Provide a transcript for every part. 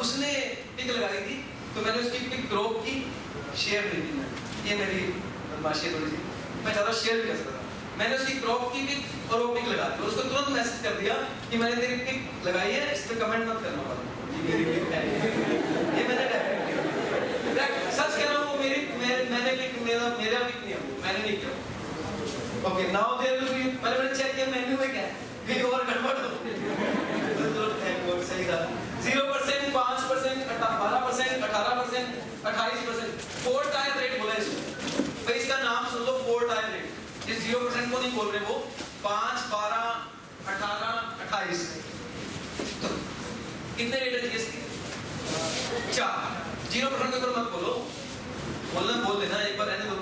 उसने पिक लगाई थी तो मैंने उसकी पिक क्रॉप की, शेयर नहीं की मैंने, ये मेरी बदमाशी थोड़ी सी, मैं चाहता शेयर भी कर सकता था। मैंने उसकी क्रॉप की पिक और वो पिक लगा दी और उसको तुरंत मैसेज कर दिया कि मैंने तेरी पिक लगाई है, इस पे कमेंट मत करना पड़ा कि मेरी पिक है। ये मैंने सच कह रहा हूँ, मैंने पिक मेरा पिक नहीं है, मैंने नहीं किया। Okay now there will be, मैंने चेक किया मेन्यू में क्या है, कहीं और गड़बड़ हो सही था। 0%, 5%, 12%, 18%, 28%, 4 टायर रेट बोला इसको। भाई इसका नाम सुन लो, 4 टायर रेट। इस 0% को नहीं बोल रहे वो, 5, 12, 18, 28। तो कितने रेट है जीएसटी? 4। 0% के ऊपर मत बोलो, बोलना बोल देना एक बार, रहने दो।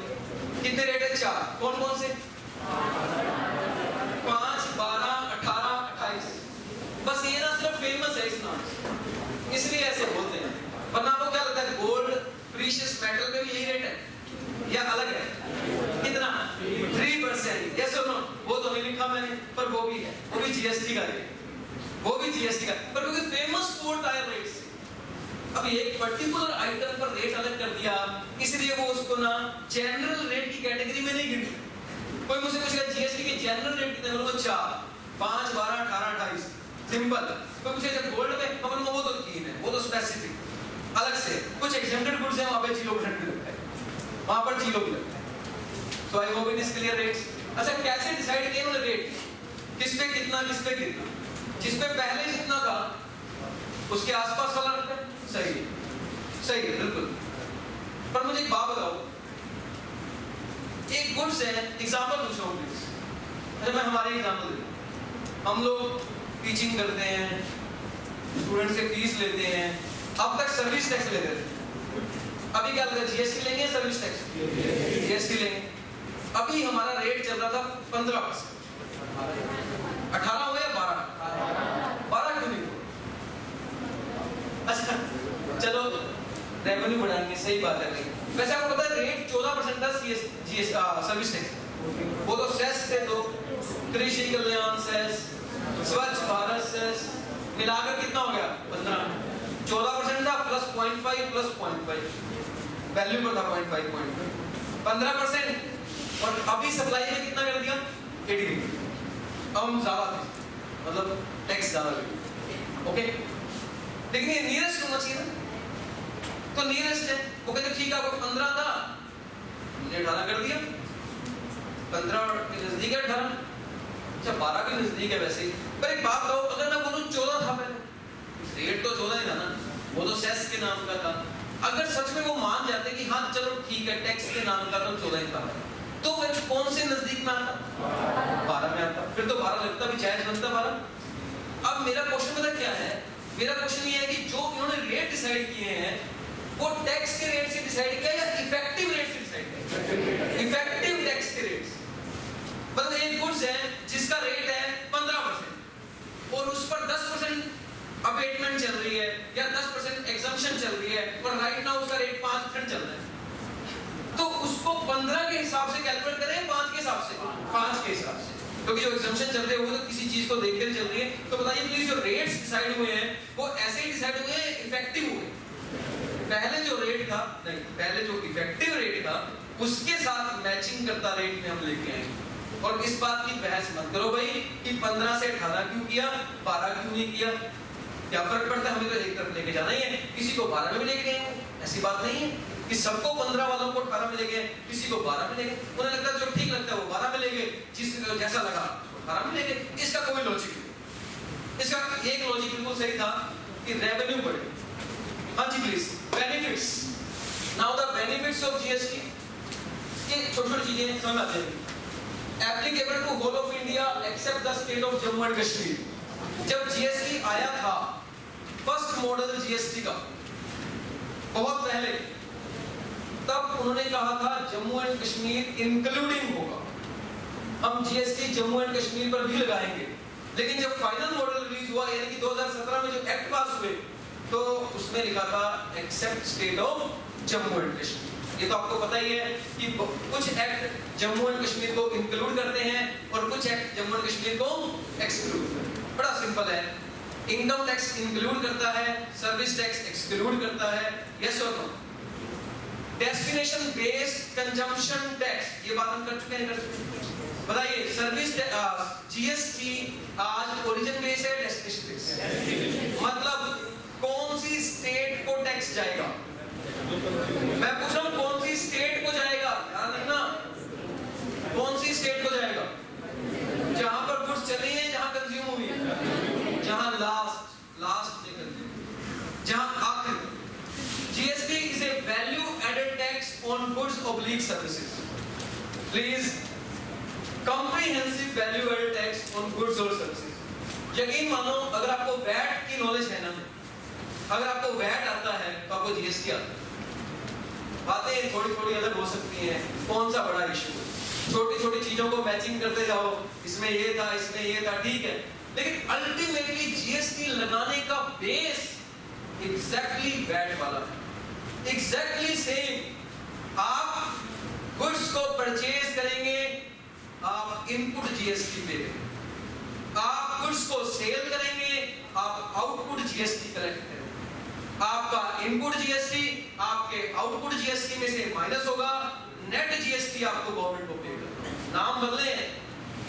कितने रेट है? 4। कौन कौन से? 5, 12, 18, 28। बस ये ना सिर्फ फेमस है इस नाम से, इसलिए ऐसे बोलते हैं। वरना आपको क्या लगता है गोल्ड प्रीशियस मेटल पे भी यही रेट है या अलग है? कितना? 3%। यस और नो? वो तो नहीं लिखा मैंने, पर वो भी है, वो भी जीएसटी का रेट, वो भी जीएसटी का, पर क्योंकि फेमस 4 टायर रेट्स। अब एक पर्टिकुलर आइटम पर रेट अलग कर दिया, इसलिए वो उसको ना जनरल रेट की कैटेगरी में नहीं गिनते। कोई मुझसे पूछेगा जीएसटी के जनरल रेट कितने, बोलूंगा 4, 5, 12, 18, 28, सिंपल। कोई पूछेगा गोल्ड में, मैं बोलूंगा वो तो 3 है, वो तो स्पेसिफिक अलग से। कुछ एग्जेम्प्टेड गुड्स हैं वहां पे 0% भी लगता है, वहां पर 0 भी लगता है। So I hope it is clear rates. अच्छा कैसे डिसाइड किए उन्होंने रेट, किस पे कितना, किस पे कितना? जिस पे पहले जितना था उसके आसपास वाला रखते हैं। सही है, सही है, बिल्कुल। पर मुझे एक बात बताओ, एक गुड्स है, एग्जांपल पूछ रहा हूं प्लीज। अच्छा मैं हमारे एग्जांपल देता हूं। हम लोग टीचिंग करते हैं, स्टूडेंट से फीस लेते हैं, अब तक सर्विस टैक्स लेते थे। अभी क्या लगता है, जीएसटी लेंगे या सर्विस टैक्स? जीएसटी लेंगे। अभी हमारा रेट चल रहा था 15%। 18 हो या 12? 12 क्यों नहीं? अच्छा चलो रेवेन्यू बढ़ाएंगे, सही बात है। वैसे आपको पता है रेट 14% था सर्विस टैक्स, वो तो सेस थे, तो कृषि कल्याण सेस, स्वच्छ भारत सेस मिलाकर कितना हो गया? 15। 14% था प्लस 0.5 प्लस 0.5, वैल्यू पर था 0.5 15%। और अभी सप्लाई में कितना कर दिया? 80। अब हम ज्यादा थे, मतलब टैक्स ज्यादा लगे। ओके लेकिन ये नियरेस्ट होना चाहिए ना, तो नियरेस्ट है। वो कहते ठीक है आपको 15 था, हमने 18 कर दिया। 15 के नजदीक है 18, अच्छा 12 के नजदीक है वैसे ही। पर एक बात बताओ, अगर मैं बोलूं 14 था पहले, रेट तो 14 ही था ना, वो तो सेस के नाम का था। अगर सच में वो मान जाते कि हाँ चलो ठीक है टैक्स के नाम का तो 14 ही था, तो फिर कौन से नजदीक में आता? 12 में आता। फिर तो 12 लगता भी, जायज बनता 12। अब मेरा क्वेश्चन पता क्या है? मेरा क्वेश्चन ये है कि जो इन्होंने रेट डिसाइड किए हैं वो टैक्स के रेट से डिसाइड किया या इफेक्टिव रेट से डिसाइड किया? इफेक्टिव टैक्स के रेट। मतलब एक गुड्स है जिसका रेट है 15% और उस पर 10% अबेटमेंट चल रही है या 10% एग्जम्पशन चल रही है और राइट नाउ उसका रेट 5% चल रहा है, तो उसको 15 के हिसाब से कैलकुलेट करें, 5 के हिसाब से? 5 के हिसाब से, क्योंकि जो एग्जम्पशन चल रहे हैं वो तो किसी चीज को देखकर चल रही है। तो बताइए प्लीज, जो रेट्स डिसाइड हुए हैं वो ऐसे ही डिसाइड हुए हैं, इफेक्टिव हुए? पहले जो रेट था नहीं, पहले जो इफेक्टिव रेट था उसके साथ मैचिंग करता रेट में हम लेके आए। और इस बात की बहस मत करो भाई कि 15 से 18 क्यों किया, 12 क्यों नहीं किया, क्या फर्क पड़ता है? हमें तो एक तरफ लेके जाना ही है, किसी को 12 में भी लेके गए, ऐसी बात नहीं है कि सबको 15 वालों को 18 में ले गए, किसी को 12 में ले गए। उन्हें लगता है जो ठीक लगता है वो 12 में ले गए, जिसको जैसा लगा 18 में ले गए। इसका कोई लॉजिक नहीं। इसका एक लॉजिक बिल्कुल सही था कि रेवेन्यू बढ़े। हाँ जी please, benefits. Now the benefits of GST, ये छोटी-छोटी चीजें समझ आते हैं। Applicable to whole of India except the state of Jammu and Kashmir. जब जीएसटी आया था, फर्स्ट मॉडल जीएसटी का बहुत पहले, तब उन्होंने कहा था जम्मू एंड कश्मीर इंक्लूडिंग होगा, हम जीएसटी जम्मू एंड कश्मीर पर भी लगाएंगे। लेकिन जब फाइनल मॉडल रिलीज हुआ, यानी कि 2017 में जो एक्ट पास हुए, तो उसमें लिखा था except state of Jammu and Kashmir. ये तो आपको पता ही है कि कुछ एक्ट जम्मू एंड कश्मीर को इंक्लूड करते हैं और कुछ एक्ट जम्मू एंड कश्मीर को एक्सक्लूड करते हैं। बड़ा सिंपल है। इनकम टैक्स इंक्लूड करता है, सर्विस टैक्स एक्सक्लूड करता है, यस और no? Destination based consumption tax, ये बात हम कर चुके हैं, कर चुके हैं। बताइए, सर्विस जीएसटी आज ओरिजिन बेस है, डेस्टिनेशन बेस है? मतलब कौन सी स्टेट को टैक्स जाएगा? मैं पूछ रहा हूं कौन सी स्टेट को जाएगा, ध्यान रखना, कौन सी स्टेट को जाएगा? जहां पर गुड्स चली है, जहां कंज्यूम हुई है, जहां लास्ट में कंज्यूम, जहां आखिर। GST is a value added tax on goods oblique services. Please, comprehensive value added tax on goods और सर्विसेज। यकीन मानो, अगर आपको वैट की नॉलेज है ना, अगर आपको वैट आता है तो आपको जीएसटी आता है। बातें थोड़ी थोड़ी अलग हो सकती हैं, कौन सा बड़ा इशू है, छोटी छोटी चीजों को मैचिंग करते जाओ, इसमें ये था, इसमें ये था, ठीक है, लेकिन अल्टीमेटली जीएसटी लगाने का बेस एग्जैक्टली वैट वाला है, एग्जैक्टली सेम। आप गुड्स को परचेज करेंगे, आप इनपुट जीएसटी पे करेंगे, आप गुड्स को सेल करेंगे, आप आउटपुट जीएसटी कलेक्ट करेंगे। आपका इनपुट जीएसटी आपके आउटपुट जीएसटी में से माइनस होगा, नेट जीएसटी आपको गवर्नमेंट को पे करना। नाम बदले,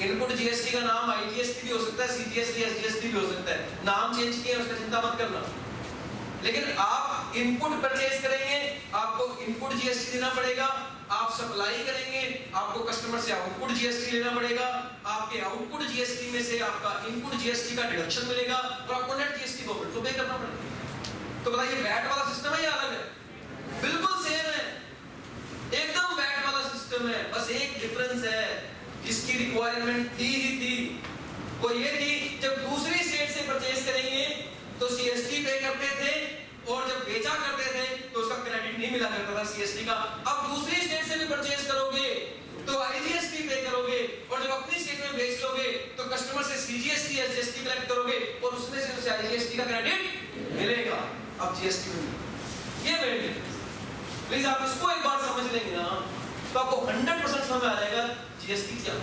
इनपुट जीएसटी का नाम आईजीएसटी भी हो सकता है, सीजीएसटी, एसजीएसटी भी हो सकता है, नाम चेंज किया उसका चिंता मत करना। लेकिन आप इनपुट परचेज करेंगे, आपको इनपुट जीएसटी देना पड़ेगा, आप सप्लाई करेंगे, आपको कस्टमर से आउटपुट जीएसटी लेना पड़ेगा, आपके आउटपुट जीएसटी में से आपका इनपुट जीएसटी का डिडक्शन मिलेगा और आपको नेट जीएसटी गवर्नमेंट को पे करना पड़ेगा। तो बताइए, वैट वाला सिस्टम है या अलग है? बिल्कुल सेम है, एकदम वैट वाला सिस्टम है, बस एक डिफरेंस है, जिसकी रिक्वायरमेंट थी ही थी, वो ये थी जब दूसरी स्टेट से परचेज करेंगे तो सीएसटी पे करते थे, और जब बेचा करते थे तो उसका क्रेडिट नहीं मिला करता था सीएसटी का। अब दूसरी स्टेट से भी परचेज करोगे तो आईजीएसटी पे करोगे, और जब अपनी स्टेट में बेच लोगे तो कस्टमर से सीजीएसटी, एसजीएसटी कलेक्ट करोगे, और उसमें से उसे आईजीएसटी का क्रेडिट मिलेगा। अब जीएसटी में ये बेनिफिट, प्लीज आप इसको एक बार समझ लेंगे ना तो आपको 100% समझ आ जाएगा जीएसटी क्या।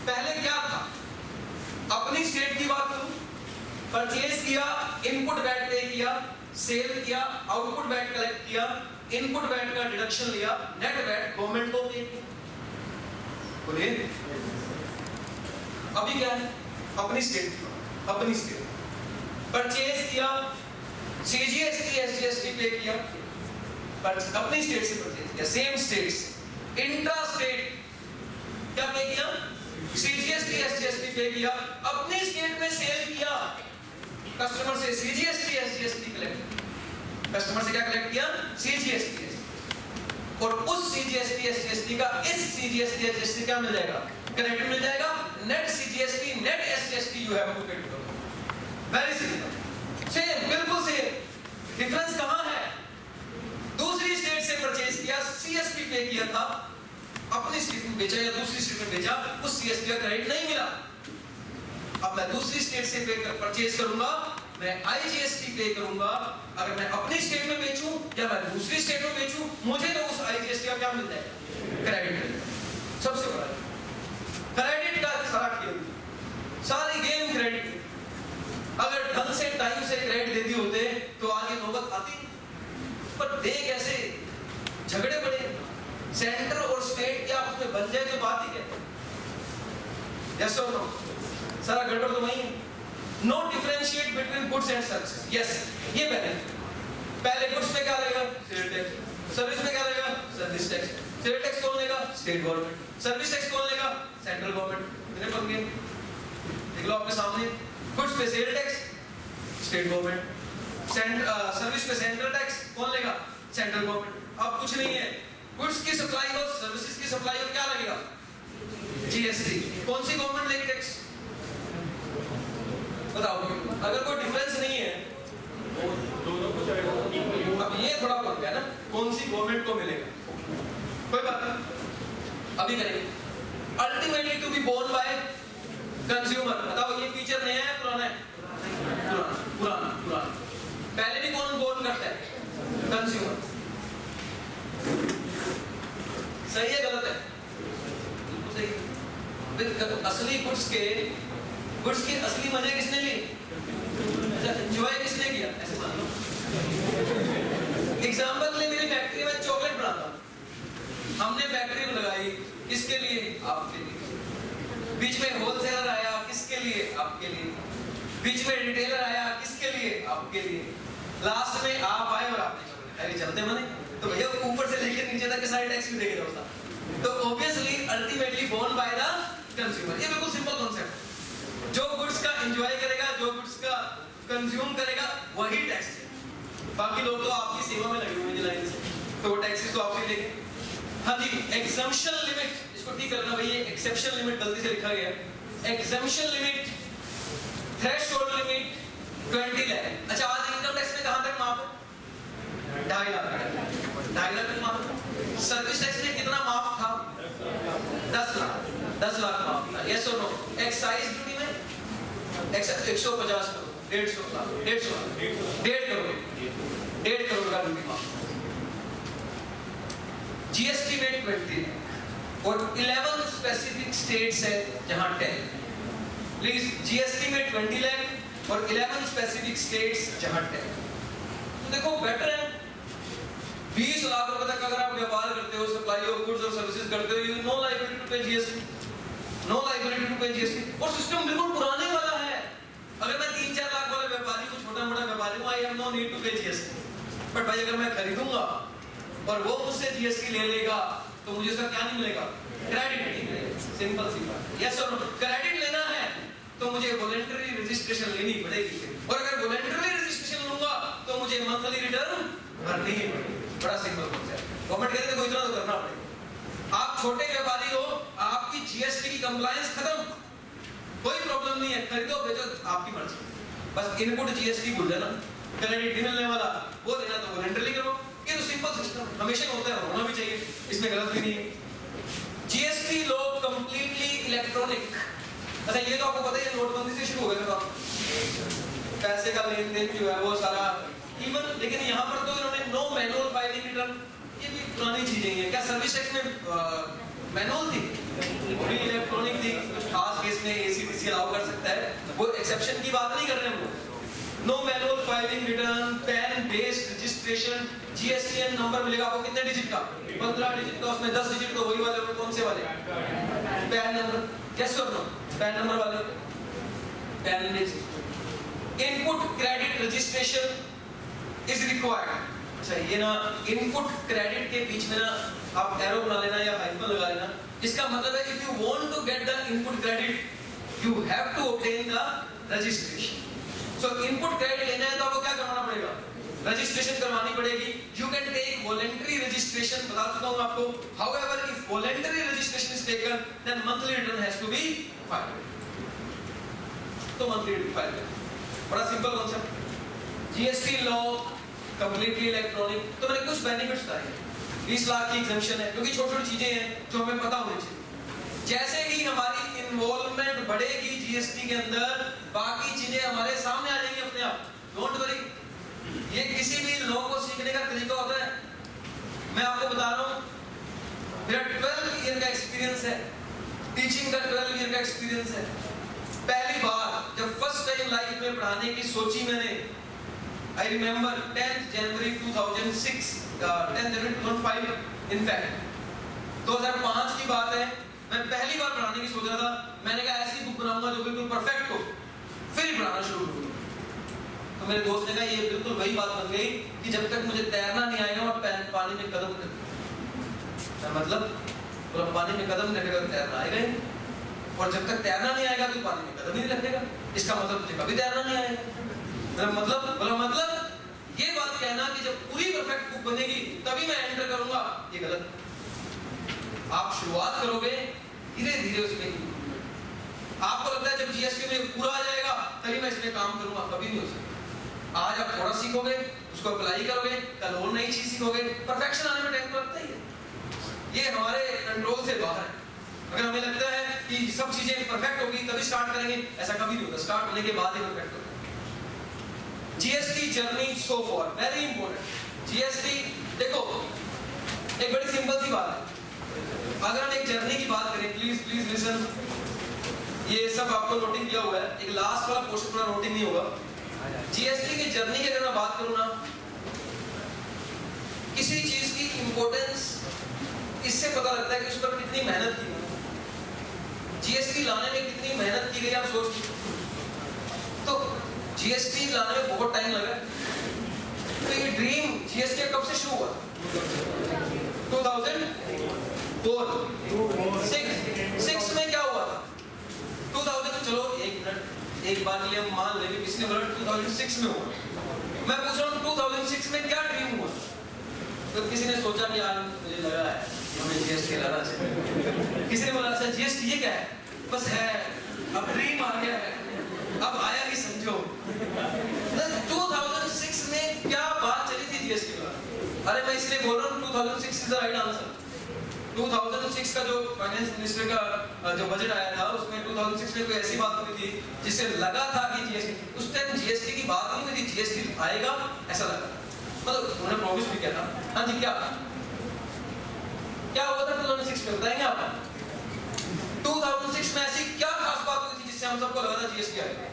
पहले क्या था, अपनी स्टेट की बात करूं, परचेज किया, इनपुट वैट पे किया, सेल किया, आउटपुट वैट कलेक्ट किया, इनपुट वैट का डिडक्शन लिया, नेट वैट गवर्नमेंट को पे किया। बोलिए, अभी क्या है, अपनी स्टेट परचेज किया, सीजीएसटी, एसजीएसटी पे किया, अपनी स्टेट से परचेज किया, सेम स्टेट से। इंट्रा स्टेट क्या पे किया, सीजीएसटी, एसजीएसटी पे किया, अपनी स्टेट में सेल किया, कस्टमर से सीजीएसटी, एसजीएसटी कलेक्ट, कस्टमर से क्या कलेक्ट किया, सीजीएसटी, और उस सीजीएसटी, एसजीएसटी का इस सीजीएसटी, एसजीएसटी क्या मिल जाएगा, क्रेडिट मिल जाएगा, net CGST, net SGST you have to pay करो। वेरी सिंपल, सेम, बिल्कुल सेम। डिफरेंस कहां है, दूसरी स्टेट से परचेज किया, सीएसटी पे किया था, अपनी स्टेट में बेचा या दूसरी स्टेट में बेचा, उस सीएसटी का क्रेडिट नहीं मिला। अब मैं दूसरी स्टेट से परचेज करूंगा, मैं आईजीएसटी पे करूंगा। अगर मैं अपनी स्टेट में बेचूं या मैं दूसरी स्टेट में बेचूं, मुझे तो उस आईजीएसटी का क्या मिल जाएगा, क्रेडिट मिलेगा। सबसे बड़ा क्रेडिट का सारा खेल, सारी गेम क्रेडिट। अगर ढंग से टाइम से क्रेडिट देती होते तो आज ये नौबत आती, पर दे कैसे, झगड़े बड़े, सेंटर और स्टेट क्या आपस में बन जाए तो बात ही क्या, यस और नो, सारा गड़बड़ तो वही है। No differentiate between goods and services, yes, ये पहले गुड्स पे क्या लगेगा, सेल टैक्स, सर्विस पे क्या लगेगा, सर्विस टैक्स। सेल टैक्स कौन लेगा, स्टेट गवर्नमेंट, सर्विस टैक्स कौन लेगा, सेंट्रल गवर्नमेंट। मेरे बन गए, देख लो आपके सामने, गुड्स पे sale tax, state government, service पे सेंट्रल टैक्स कौन लेगा, सेंट्रल गवर्नमेंट। अब कुछ नहीं है, गुड्स की सप्लाई हो, सर्विसेज की सप्लाई हो, क्या लगेगा, जीएसटी। कौन सी गवर्नमेंट लेगी टैक्स, बताओ। अगर कोई डिफरेंस नहीं है, अब ये थोड़ा फर्क है ना, कौन सी गवर्नमेंट को मिलेगा, कोई बात नहीं, अभी करेंगे। Ultimately to be borne by consumer. बताओ, ये फीचर नया है पुराना है, पुराना। पहले भी कौन बोर्न करता है, कंज्यूमर। सही है गलत है, बिल्कुल सही। असली गुड्स के असली मजे किसने लिए, एंजॉय किसने किया? ऐसे मान लो एग्जांपल ले, मेरी फैक्ट्री में चॉकलेट बनाता हूँ, हमने फैक्ट्री लगाई किसके लिए? आपके लिए। बीच में होलसेलर आया किसके लिए? आपके लिए। बीच में रिटेलर आया किसके लिए? आपके लिए। लास्ट में आप आए और आपने चॉकलेट खाई, चलते बने तो भैया ऊपर से लेकर नीचे तक के सारे टैक्स भी देके जाओ। तो obviously ultimately borne by the consumer. ये बिल्कुल सिंपल कॉन्सेप्ट। जो गुड्स का एंजॉय करेगा, जो गुड्स का कंज्यूम करेगा, वही टैक्स है। बाकी लोग तो आपकी सेवा में लगे हुए हैं लाइन से, तो वो टैक्सेस तो आपके लेंगे। हाँ जी, एग्जम्पशन लिमिट, इसको ठीक करना भैया, एक्सेप्शन लिमिट गलती से लिखा गया है। Exemption limit, threshold limit 20 lakh. अच्छा, आज इनकम टैक्स में कहां तक माफ है? 2.5 लाख तक। 2.5 लाख तक माफ। सर्विस टैक्स में कितना माफ था? 10 लाख। 10 लाख माफ था। यस और नो? एक्साइज ड्यूटी में 150 करोड़, 150 लाख, 1.5 लाख, 1.5 करोड़, 1.5 करोड़ का ड्यूटी माफ। जीएसटी में 20 और 11 स्पेसिफिक स्टेट्स है जहां 10। प्लीज, जीएसटी में 20 लाख और 11 स्पेसिफिक स्टेट्स जहां 10। तो देखो बेटर है 20 लाख रुपए तक अगर आप व्यापार करते हो, सप्लाई ऑफ गुड्स और सर्विसेज करते हो, you know liability to pay GST, no liability to pay GST. और सिस्टम बिल्कुल पुराने वाला है। अगर मैं 3-4 लाख वाला व्यापारी हूं, छोटा मोटा व्यापारी हूं, I have no need to pay GST. But भाई अगर मैं खरीदूंगा और वो मुझसे जीएसटी ले लेगा तो मुझे उसका क्या नहीं मिलेगा? क्रेडिट नहीं मिलेगा। सिंपल सी बात। यस और नो? क्रेडिट लेना है तो मुझे वॉलंटरी रजिस्ट्रेशन लेनी पड़ेगी, और अगर वॉलंटरी रजिस्ट्रेशन लूंगा तो मुझे मंथली रिटर्न भरनी ही पड़ेगी। बड़ा सिंपल कॉन्सेप्ट। गवर्नमेंट कहते हैं कोई इतना तो करना पड़ेगा। आप छोटे व्यापारी हो, आपकी जीएसटी की कंप्लायंस खत्म, कोई प्रॉब्लम नहीं है, खरीदो बेचो आपकी मर्जी। बस इनपुट जीएसटी भूल जाना, क्रेडिट नहीं मिलने वाला, वो लेना तो वॉलंटरी करो। ये तो सिंपल सिस्टम हमेशा होता है, होना भी चाहिए, इसमें गलत भी नहीं है। GST law completely electronic. अच्छा, ये तो आपको पता है नोटबंदी से शुरू हो गया था, पैसे का लेन देन जो है वो सारा इवन, लेकिन यहाँ पर तो इन्होंने नो मैनुअल फाइलिंग रिटर्न, ये भी पुरानी चीजें हैं। क्या सर्विस टैक्स में मैनुअल थी? पूरी इलेक्ट्रॉनिक थी। कुछ खास केस में एसीटीसी अलाउ कर सकता है, वो एक्सेप्शन की बात नहीं कर रहे हम लोग। No manual filing return, PAN based registration, GSTN number मिलेगा आपको कितने डिजिट का? 15 डिजिट का। उसमें 10 डिजिट तो वही वाले होंगे, कौन से वाले? Pan number. कैसे करना? पैन नंबर वाले pan digit. Input credit registration is required. अच्छा, ये ना इनपुट क्रेडिट के बीच में ना आप एरो बना लेना या हाइफन लगा लेना। इसका मतलब है if you want to get the input credit you have to obtain the registration. So input credit लेना है तो आपको क्या करवाना पड़ेगा? रजिस्ट्रेशन करवानी पड़ेगी। You can take voluntary registration, बता चुका हूं आपको। However if voluntary registration is taken then monthly return has to be filed. तो मंथली रिटर्न फाइल करें। बड़ा simple concept. GST law completely electronic. तो मैंने कुछ बेनिफिट्स बताए। 20 लाख की एग्जम्पशन है, क्योंकि छोटी-छोटी चीजें हैं जो हमें पता होनी चाहिए। जैसे ही हमारी इन्वॉल्वमेंट बढ़ेगी जीएसटी के अंदर, बाकी चीजें हमारे सामने आ जाएंगी अपने आप। डोंट वरी, ये किसी भी लॉ को सीखने का तरीका होता है। मैं आपको बता रहा हूँ, मेरा 12 ईयर का एक्सपीरियंस है, टीचिंग का 12 ईयर का एक्सपीरियंस है। पहली बार जब फर्स्ट टाइम लाइफ में पढ़ाने की सोची मैंने, I remember 10 January 2006, 10 January 2005 in fact 2005 की बात है। मैं पहली बार पढ़ाने की सोच रहा था। मैंने कहा ऐसी बुक बनाऊंगा जो बिल्कुल परफेक्ट हो, फिर ही पढ़ाना शुरू करूंगा। तो मेरे दोस्त ने कहा ये बिल्कुल वही बात बन गई कि जब तक मुझे तैरना नहीं आएगा मैं पानी में कदम नहीं रखूंगा। मतलब पानी में कदम रखेगा तो तैरना आएगा ही, और जब तक तैरना नहीं आएगा तो पानी में कदम ही नहीं रखेगा। इसका मतलब तुझे कभी तैरना नहीं आएगा। मतलब ये बात कहना कि जब पूरी परफेक्ट बुक बनेगी तभी मैं एंटर करूंगा, ये गलत। आप शुरुआत करोगे धीरे धीरे उसमें। आपको लगता है जब जीएसटी में पूरा आ जाएगा तभी मैं इसमें काम करूंगा, कभी नहीं हो सकता। आज आप थोड़ा सीखोगे, उसको अप्लाई करोगे, कल और नई चीज सीखोगे। परफेक्शन आने में टाइम तो लगता ही है, ये हमारे कंट्रोल से बाहर है। अगर हमें लगता है कि सब चीजें परफेक्ट होगी तभी स्टार्ट करेंगे, ऐसा कभी नहीं होता। स्टार्ट होने के बाद ही परफेक्ट होगा। GST journey so for very important. GST देखो एक बड़ी सिंपल सी बात है। अगर हम एक जर्नी की बात करें, प्लीज लिसन, ये सब आपको नोटिंग किया हुआ है, एक लास्ट वाला पोर्शन पूरा नोटिंग नहीं होगा। जीएसटी की जर्नी की अगर मैं बात करूं ना, किसी चीज की इंपॉर्टेंस इससे पता लगता है कि उस पर कितनी मेहनत की गई। जीएसटी लाने में कितनी मेहनत की गई आप सोच लीजिए। तो जीएसटी लाने में बहुत टाइम लगा। तो ये ड्रीम जीएसटी कब से शुरू हुआ? 2006 में क्या हुआ था? 2000, चलो एक मिनट, एक बार के लिए हम मान लेंगे किसी ने बोला 2006 में हुआ। मैं पूछ रहा हूँ 2006 में क्या ड्रीम हुआ? तो किसी ने सोचा कि यार मुझे लगा है हमें जीएसटी लाना चाहिए। किसी ने बोला अच्छा जीएसटी ये क्या है? बस है, अब ड्रीम आ गया है, अब आया ही समझो। 2006 में क्या बात चली थी जीएसटी पर? अरे मैं इसलिए बोल रहा हूँ 2006 इज द राइट आंसर। 2006 का जो फाइनेंस मिनिस्टर का जो बजट आया था उसमें 2006 में कोई ऐसी बात हुई थी जिससे लगा था कि जीएसटी, उस टाइम जीएसटी की बात नहीं हुई थी, जीएसटी आएगा ऐसा लगा, मतलब उन्होंने प्रॉमिस भी किया था। हाँ जी, क्या हुआ था 2006 में बताएंगे आप? 2006 में ऐसी क्या खास बात हुई थी जिससे हम सबको लगा था जीएसटी आएगा?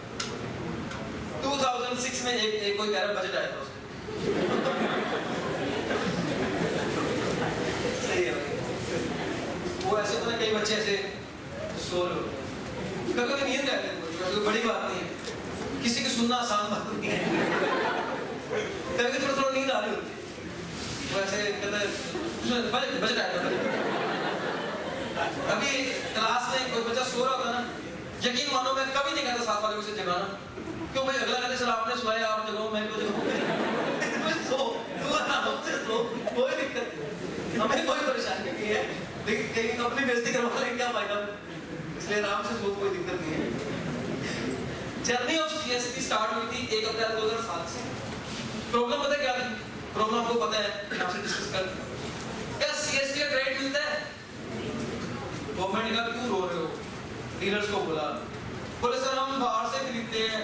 2006 में एक कोई कह रहा बजट आया था सही है। वो ऐसे तो कई बच्चे ऐसे सो रहे, कभी नींद आती है, कोई बड़ी बात नहीं है, किसी की सुनना आसान बात नहीं है, कभी थोड़ा थोड़ा नींद आ रही होती है। वो ऐसे कहते बजट आया था। अभी क्लास में कोई बच्चा सो रहा होता ना, यकीन मानो मैं कभी नहीं कहता साथ वाले को से जगाना, क्यों भाई अगला कहते सर आपने सुनाया आप जगाओ, मैं क्यों जगाऊं? सो तू आराम से सो, कोई दिक्कत नहीं, हमें कोई परेशानी नहीं है, लेकिन अपनी बेइज्जती करवा लेंगे क्या फायदा? इसलिए आराम से सो, कोई दिक्कत नहीं है। जर्नी ऑफ जीएसटी स्टार्ट हुई थी 1 अप्रैल 2007 से। प्रॉब्लम पता क्या थी? प्रॉब्लम आपको पता है, मैं आपसे डिस्कस कर, क्या सीएसटी का क्रेडिट मिलता है? गवर्नमेंट ने कहा क्यों रो रहे हो? डीलर्स को बोले सर हम बाहर से खरीदते हैं,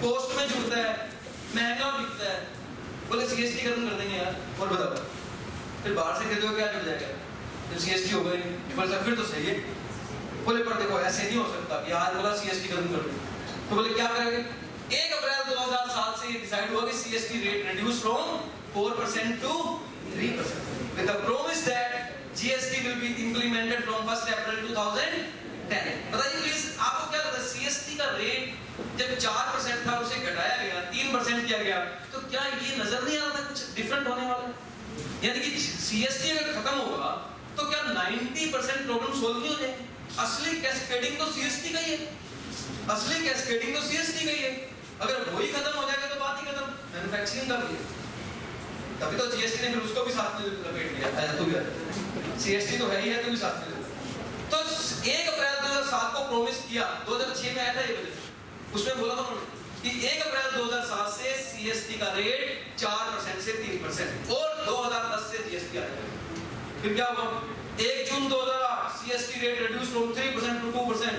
कॉस्ट में जुड़ता है, महंगा बिकता है। बोले सीएसटी खत्म कर देंगे यार, और बताओ फिर बाहर से खरीदोगे क्या जुड़ जाएगा? फिर सीएसटी हो गई, बोले सर फिर तो सही है। बोले पर देखो ऐसे नहीं हो सकता कि आज बोला सीएसटी खत्म कर दो, तो बोले क्या करेंगे? 1 अप्रैल 2007 से डिसाइड हुआ कि CST rate reduce from 4% to 3% with the promise that GST will be implemented from 1st April 2010। बताइए प्लीज आपको क्या लगता है सीएसटी का रेट जब 4% था उसे घटाया गया 3% किया गया, तो क्या ये नजर नहीं आ रहा था कुछ डिफरेंट होने वाला है? यानी कि सीएसटी अगर खत्म होगा तो क्या 90% प्रॉब्लम सॉल्व नहीं हो जाएगी? असली कैस्केडिंग तो सीएसटी का ही है, असली कैस्केडिंग तो सीएसटी का ही है। अगर वही खत्म हो जाएगा तो बात ही खत्म, मैन्युफैक्चरिंग का भी है। तभी तो जीएसटी ने फिर उसको भी साथ में लपेट लिया है, तो भी सीएसटी तो है ही है, तो भी साथ में। तो 1 अप्रैल 2007 को प्रॉमिस किया, 2006 में आया था ये बजट, उसमें बोला था कि 1 अप्रैल 2007 से सीएसटी का रेट 4% से 3% और 2010 से जीएसटी आ जाएगा। फिर क्या होगा? 1 जून 2008 CST rate reduce from 3% to 2%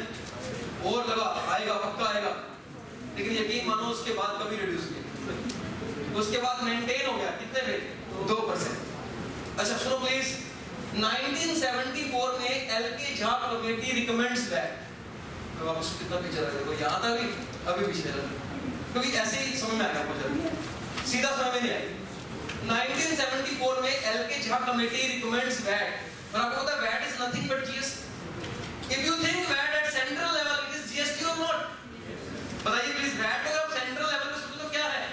और लगा आएगा, पक्का आएगा। लेकिन यकीन मानो उसके बाद कभी रिड्यूस किया, उसके बाद मेंटेन हो गया कितने पे? 2%। अच्छा सुनो प्लीज, 1974 में L K Jha committee recommends that, तो आप उसको कितना पीछे रह देखो, यहाँ था अभी पीछे रह, क्योंकि ऐसे ही समझ में आएगा मुझे, सीधा समझ में नहीं आएगा। 1974 में L K Jha committee recommends that, और आपको पता है VAT is nothing but GST. If you think VAT at central level it is GST और नॉट, बताइए प्लीज वैट को आप सेंट्रल लेवल पे सोचो तो क्या है?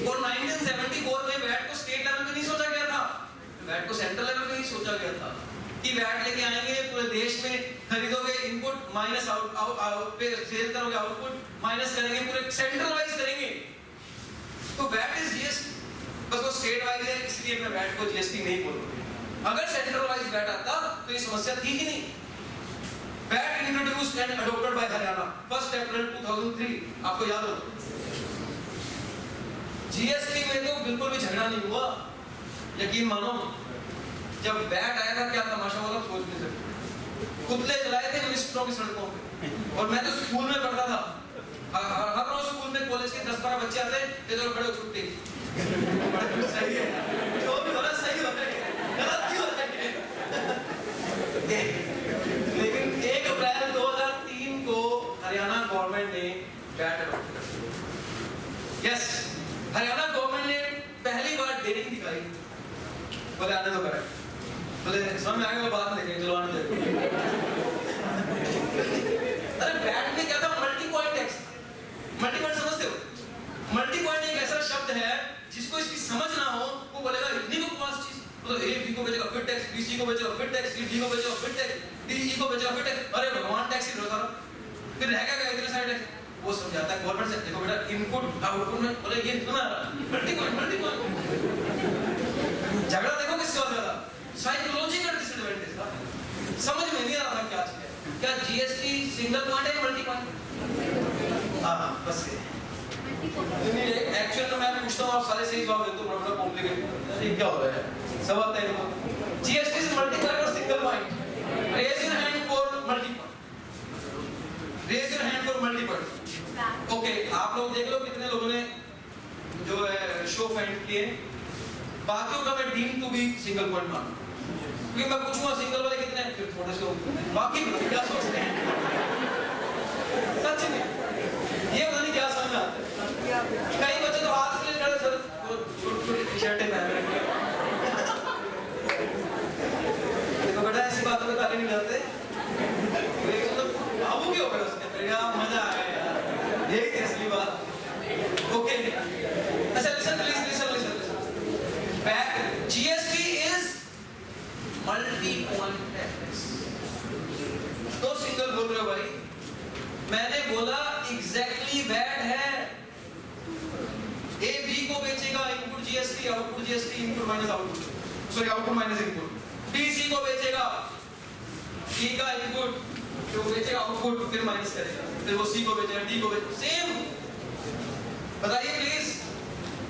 और 1974 में वैट को स्टेट लेवल पे नहीं सोचा गया था, वैट को सेंट्रल लेवल पे ही सोचा गया था कि वैट लेके आएंगे पूरे देश में, खरीदोगे इनपुट माइनस आउट पे सेल करोगे आउटपुट माइनस करेंगे, पूरे सेंट्रल वाइज करेंगे, तो वैट इज जीएसटी। बस वो स्टेट वाइज है इसलिए मैं वैट को जीएसटी नहीं बोल रहा। अगर सेंट्रल वाइज वैट आता तो ये समस्या थी ही नहीं। VAT introduced and adopted by Haryana 1 April 2003, आपको याद हो? जीएसटी में तो बिल्कुल भी झगड़ा नहीं हुआ, यकीन मानो। जब वैट आया था क्या तमाशा वाला सोच नहीं सकते, पुतले जलाए थे मिनिस्टरों की सड़कों पे। और मैं तो स्कूल में पढ़ता था, हर रोज स्कूल में कॉलेज के 10-12 बच्चे आते थे, चलो खड़े हो छुट्टी। सही है, जो भी हो रहा सही हो रहा है, गलत क्यों हो रहा है? लेकिन 1 अप्रैल 2003 को रेटिंग दिखाई, बोले आने दो करेक्ट, बोले समझ में आएगा बात नहीं, चलो आने दो। अरे बैट में क्या था, multi point text. Multi point समझते हो? मल्टी पॉइंट एक ऐसा शब्द है जिसको इसकी समझ ना हो, वो बोलेगा इतनी को पास चीज, तो ए बी को भेजेगा फिर टेक्स्ट, बी सी को भेजेगा फिर टेक्स्ट, सी डी को भेजेगा फिर टेक्स्ट, डी ई को भेजेगा फिर टेक्स्ट। अरे भगवान टेक्स्ट ही रोका, फिर रहेगा क्या इतने सारे टेक्स्ट? वो समझाता है गवर्नमेंट से, देखो बेटा इनपुट आउटपुट में बोले ये इतना मल्टी पॉइंट। झगड़ा देखो किससे हो रहा था, साइकोलॉजिकल डिसएडवांटेज था, समझ में नहीं आ रहा था क्या चीज है। क्या जीएसटी सिंगल पॉइंट है मल्टी पॉइंट? हां बस एक्चुअल में मैं पूछता हूं, आप सारे सही जवाब देते हो, बड़ा कॉम्प्लिकेटेड ये क्या हो रहा है, सब आता है इनको। जीएसटी इज मल्टीप्लाई और single point. Raise your hand for multi point, raise your hand for multi point. Okay, आप लोग देख लो कितने लोगों ने जो है शो फाइंड किए। बाकियों का मैं deem to be single point मान, क्योंकि मैं पूछूंगा सिंगल वाले कितने हैं, फिर थोड़े से बाकी क्या सोचते हैं। सच में ये पता नहीं क्या समझ में आता है। कई बच्चे तो हाथ से खड़े सर छोटी-छोटी टी-शर्टें पहन रखे हैं। देखो बेटा ऐसी बातों पे ताली नहीं डालते, मतलब बाबू क्यों बेटा उसने फिर यार मजा आ गया यार, यही थी असली बात। ओके अच्छा listen please, listen back. GST is multi point tax. तो सिंगल बोल रहे हो भाई, मैंने बोला एग्जैक्टली वैट है। ए बी को बेचेगा input GST, output GST, input minus output, sorry output minus input. B C को बेचेगा, सी का इनपुट जो बेचेगा आउटपुट फिर माइनस करेगा, फिर वो सी को बेचेगा, डी को बेचेगा, सेम। बताइए please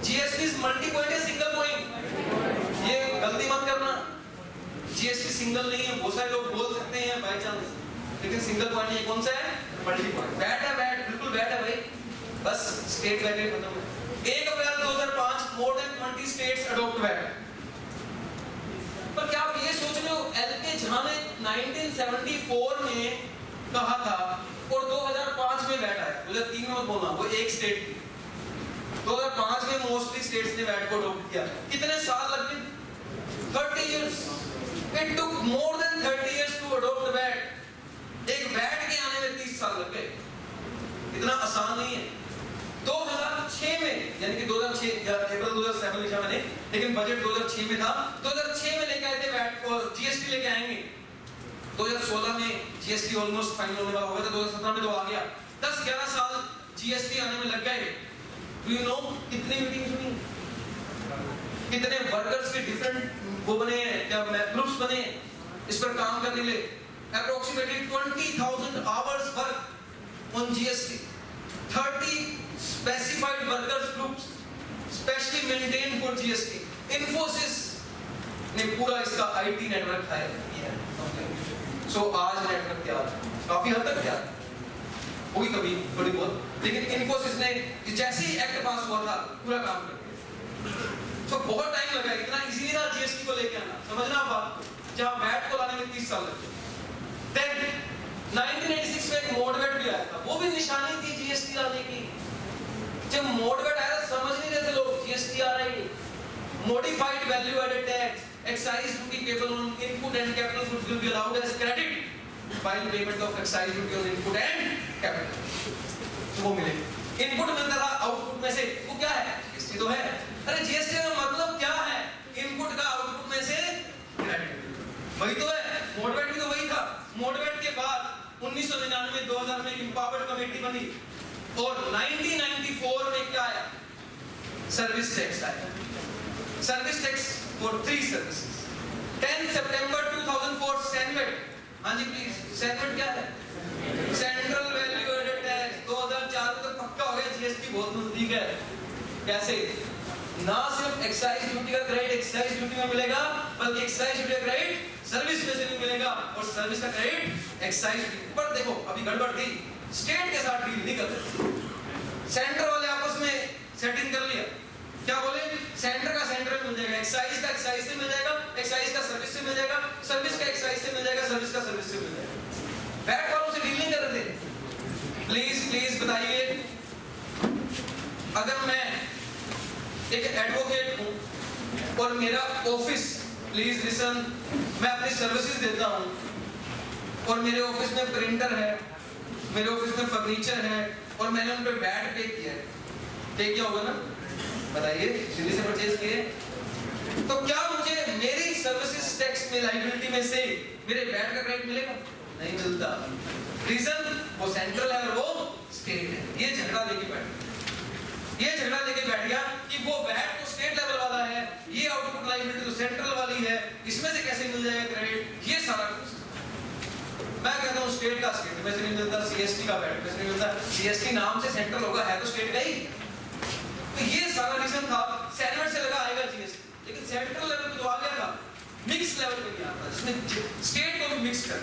GST is multi point है सिंगल पॉइंट? ये गलती मत करना, जीएसटी सिंगल नहीं है। बहुत सारे लोग बोल सकते हैं बाय चांस, लेकिन सिंगल पॉइंट ये कौन सा है? Multi point. बैट है, बैट बिल्कुल बैट है भाई, बस स्टेट वैल्यू खत्म है। 1 अप्रैल 2005 more than 20 states adopt VAT. पर क्या आप ये सोच रहे हो एलके झा ने 1974 में कहा था और 2005 में वैट आया, 2003 में मत बोलना, वो एक स्टेट थी। 2005 में मोस्टली स्टेट्स ने वैट को अडॉप्ट किया। कितने साल लग गए? 30 years. It took more than 30 years to adopt VAT. एक वैट के आने में 30 साल लग गए, इतना आसान नहीं है। 2006 में यानी कि 2006 या अप्रैल 2007 लिखा मैंने, लेकिन बजट 2006 में था। 2006 में लेके आए थे वैट को, जीएसटी लेके आएंगे। 2016 में जीएसटी ऑलमोस्ट फाइनल होने वाला हो गया था, 2017 में तो आ गया। 10-11 साल जीएसटी आने में लग गए। डू यू नो कितनी मीटिंग्स हुई, कितने वर्कर्स के डिफरेंट वो बने हैं, क्या ग्रुप्स बने इस पर काम करने के लिए। approximately 20,000 hours work on GST, 30 specified workers groups specially maintained for GST. Infosys ने पूरा इसका IT नेटवर्क है। So आज नेटवर्क क्या काफी हद तक क्या होगी कभी थोड़ी बहुत, लेकिन इन्फोसिस ने जैसे ही एक्ट पास हुआ था पूरा काम कर दिया। So बहुत टाइम लगा, इतना इजी नहीं था जीएसटी को लेके आना, समझना आप बात, जहां वैट को लाने में 30 साल लगे। Then 1986 में एक मोडवेट भी आया था, वो भी निशानी थी जीएसटी लाने की। जब मोडवेट आया समझ नहीं रहे थे लोग जीएसटी आ रही है। Modified value added tax, excise duty payable on input and capital goods will be allowed as credit while payment of excise duty on input and capital। तो वो मिले, इनपुट मिलता था आउटपुट में से, वो क्या है? जीएसटी तो है। अरे जीएसटी का मतलब क्या है? इनपुट का आउटपुट में से क्रेडिट, वही तो है। मोडवेट भी तो वही था। मोडवेट के बाद 1999-2000 में इंपावर्ड कमेटी बनी और 1994 में क्या आया? सर्विस टैक्स आया। Service tax for 3 services. 10 September 2004 CENVAT, हाँ जी प्लीज, सैनवेट क्या है? Central value added tax. 2004 में तो पक्का हो गया, जीएसटी बहुत नजदीक है। कैसे? ना सिर्फ एक्साइज ड्यूटी का क्रेडिट एक्साइज ड्यूटी में मिलेगा, बल्कि एक्साइज ड्यूटी का क्रेडिट सर्विस में से भी मिलेगा और सर्विस का क्रेडिट एक्साइज ड्यूटी पर। देखो अभी गड़बड़ थी, स्टेट के साथ डील नहीं करते, सेंटर वाले आपस में सेटिंग कर लिया। क्या बोले? सेंटर का सेंटर में मिल जाएगा, एक्साइज का एक्साइज से मिल जाएगा, एक्साइज का सर्विस से मिल जाएगा, सर्विस का एक्साइज से मिल जाएगा, सर्विस का सर्विस से मिल जाएगा। वैट वालों से डील नहीं कर रहे थे। प्लीज प्लीज बताइए, अगर मैं एक एडवोकेट हूं और मेरा ऑफिस, प्लीज लिसन, मैं अपनी सर्विसेज देता हूँ और मेरे ऑफिस में प्रिंटर है, मेरे ऑफिस में फर्नीचर है और मैंने उन पे वैट पे किया है, पे किया होगा ना, बताइए, दिल्ली से परचेज किए, तो क्या मुझे मेरी सर्विसेज टैक्स में लायबिलिटी में से मेरे वैट का क्रेडिट मिलेगा? नहीं मिलता। रीजन, वो सेंट्रल है और वो स्टेट है। ये झगड़ा लेके बैठ गया कि वो वैट तो स्टेट लेवल वाला है, ये आउटपुट लायबिलिटी तो सेंट्रल वाली है, इसमें से कैसे मिल जाएगा क्रेडिट? ये सारा कुछ मैं कहता हूँ स्टेट का स्टेट में से नहीं मिलता, सीएसटी का वैट में से नहीं मिलता। सीएसटी नाम से सेंट्रल होगा, है तो स्टेट का ही। तो ये सारा रीजन था। सेनेट से लगा आएगा जीएसटी, लेकिन सेंट्रल लेवल पे तो आ गया था, मिक्स लेवल पे गया था, जिसमें स्टेट को भी मिक्स कर।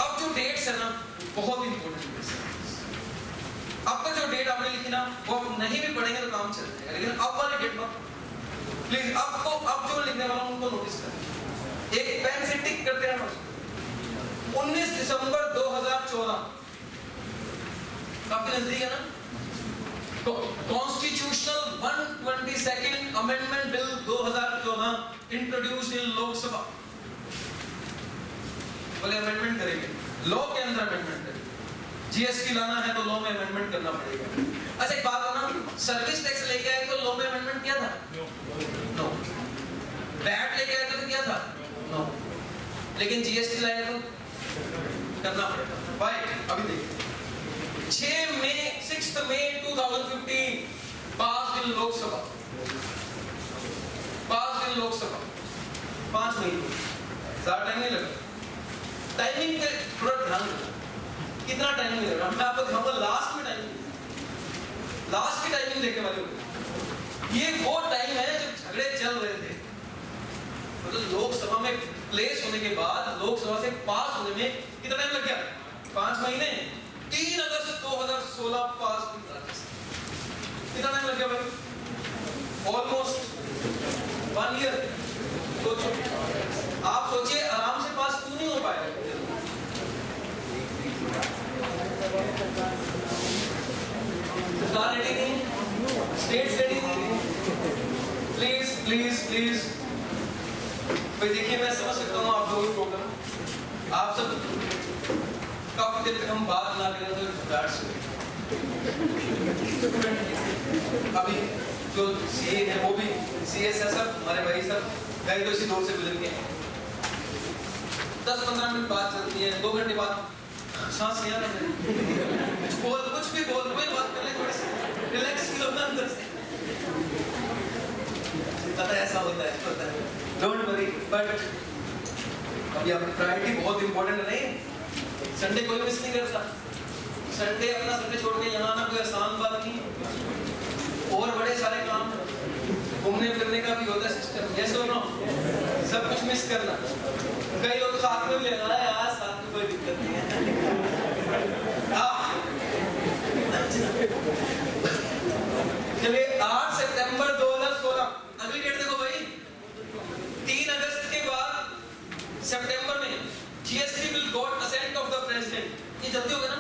अब जो डेट्स है ना बहुत इंपॉर्टेंट है। अब तक जो डेट आपने लिखी ना वो नहीं भी पढ़ेंगे तो काम चल जाएगा, लेकिन अब वाले डेट पर प्लीज अब जो लिखने वाला हूं उनको नोटिस करें, एक पेन से टिक करते रहना। 19 दिसंबर 2014 काफी नजदीक है ना। तो constitutional 122nd amendment bill 2014 introduce इन लोकसभा। बोले अमेंडमेंट करेंगे, लॉ के अंदर अमेंडमेंट करेंगे। जीएसटी लाना है तो लॉ में अमेंडमेंट करना पड़ेगा। अच्छा एक बात है ना, सर्विस टैक्स लेके आए तो लॉ में अमेंडमेंट किया था? नो। वैट लेके आए तो किया था? नो। लेकिन जीएसटी लाए तो करना पड़ेगा। भाई अभी देखिए 6 मई 2015 पास इन लोकसभा, 5 मई को ज्यादा टाइम नहीं लगा। टाइमिंग पे थोड़ा ध्यान रखना, कितना टाइम लगेगा मैं आपको दिखाऊंगा। लास्ट में टाइमिंग, लास्ट की टाइमिंग देखने वाले होंगे। ये वो टाइम है जब झगड़े चल रहे थे, मतलब लोकसभा में प्लेस होने के बाद लोकसभा से पास होने में कितना टाइम लग गया? 5 महीने। 3 अगस्त 2016 पास। कितना टाइम लग गया भाई? Almost 1 year. आप सोचिए आराम से पास क्यों नहीं हो पाएगा? सरकार रेडी नहीं, स्टेट्स रेडी नहीं। प्लीज प्लीज प्लीज भाई देखिए, मैं समझ सकता हूँ आप लोगों को प्रॉब्लम, आप सब काफी देर तक हम बात ना करें तो घबराहट से। अभी जो सीए है वो भी सीएस है, सब हमारे भाई सब गए तो इसी दौर से गुजर के 10-15 मिनट बात चलती है, 2 घंटे बाद सांस नहीं आ रहा, कुछ भी बोल कोई बात कर ले, थोड़ी सी रिलैक्स फील होता है अंदर से। पता है ऐसा होता है, डोंट वरी। बट अभी आपकी प्रायोरिटी बहुत इंपॉर्टेंट नहीं। संडे कोई मिस नहीं करता, संडे अपना संडे छोड़ के यहाँ आना कोई आसान बात नहीं। और बड़े सारे काम, घूमने फिरने का भी होता है सिस्टम, ये सुनो, सब कुछ मिस करना। कई लोग साथ में भी लेना है यार, साथ में कोई दिक्कत नहीं है। चलिए 8 सितंबर 2016 अगली डेट देखो भाई। 3 अगस्त के बाद सितंबर में GST bill got assent of the president. ये जल्दी हो गया ना,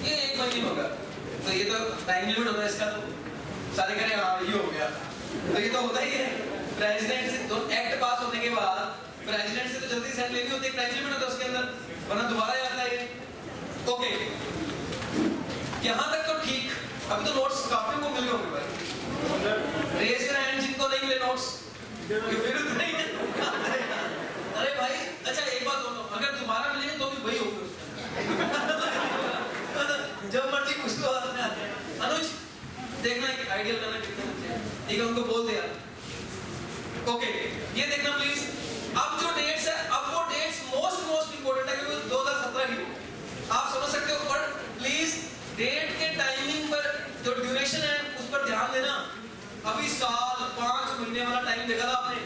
ये 1 महीने होगा, तो ये तो टाइम लिमिट होता है इसका, तो सारे कह रहे हैं हाँ ये हो गया, तो ये तो होता ही है। प्रेसिडेंट से तो एक्ट पास होने के बाद प्रेसिडेंट से तो जल्दी सेट लेनी होती है, टाइम लिमिट होता है उसके अंदर, वरना दोबारा आता है ये। ओके, यहाँ तक तो ठीक। अभी तो नोट्स काफी को मिले होंगे भाई, रेज योर हैंड जिनको नहीं मिले नोट्स, ये विरुद्ध नहीं है। अरे भाई अच्छा एक बात बोलो, अगर दोबारा मिलेंगे तो भी वही होगा जब मर्जी कुछ तो हाथ में आते हैं। अनुज देखना एक आइडियल करना कितने बच्चे हैं, ठीक है, उनको बोल दिया। ओके ये देखना प्लीज, अब जो डेट्स है, अब वो डेट्स मोस्ट इंपोर्टेंट है क्योंकि 2017 की आप समझ सकते हो, पर प्लीज डेट के टाइमिंग पर जो ड्यूरेशन है उस पर ध्यान देना। अभी साल 5 महीने वाला टाइम देखा था आपने।